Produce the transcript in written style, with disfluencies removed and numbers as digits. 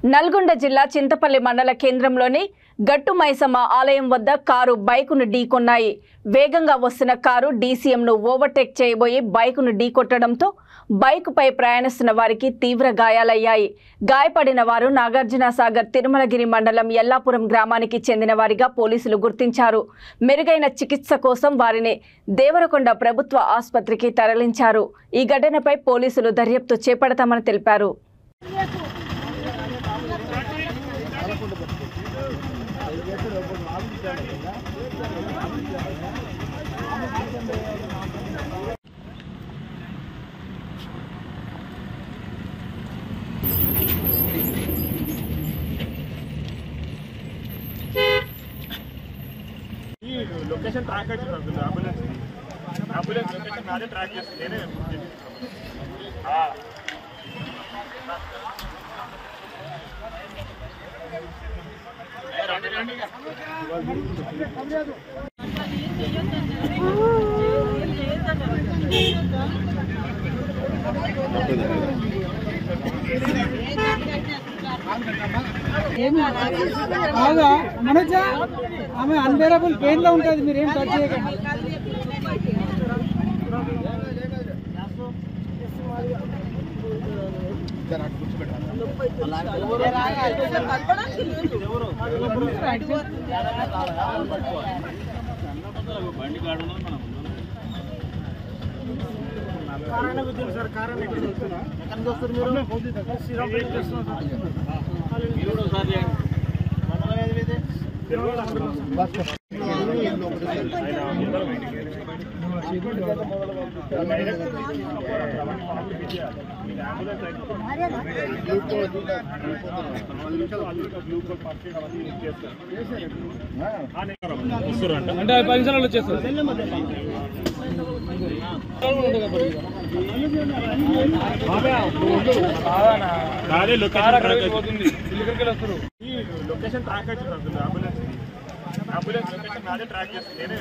నల్గొండ జిల్లా చింతపల్లి మండల కేంద్రంలోని గట్టు మైసమ్మ ఆలయం వద్ద కారు బైకును ఢీకొన్నాయి. వేగంగా వస్తున్న కారు డీసీఎంను ఓవర్టేక్ చేయబోయి బైకును ఢీకొట్టడంతో బైకుపై ప్రయాణిస్తున్న వారికి తీవ్ర గాయాలయ్యాయి. గాయపడిన వారు నాగార్జునసాగర్ తిరుమలగిరి మండలం ఎల్లాపురం గ్రామానికి చెందిన వారిగా పోలీసులు గుర్తించారు. మెరుగైన చికిత్స కోసం వారిని దేవరకొండ ప్రభుత్వ ఆసుపత్రికి తరలించారు. ఈ ఘటనపై పోలీసులు దర్యాప్తు చేపడతామని తెలిపారు. లొకేషన్ ట్రాక్ అవుతుంది. అంబులెన్స్ లొకేషన్ నాదే ట్రాక్ చేస్తుంది. నేనే మనోజ ఆమె అన్బేరబుల్ పెయిన్ లో ఉంటుంది. మీరు ఏం టచ్ చేయకండి. అంటే 10 నిమిషాలు వచ్చేస్తారు. లొకేషన్ ట్రాక్ అవుతుంది. అంబులెన్స్ లొకేషన్ నాదే ట్రాక్ చేస్తుంది. నేనే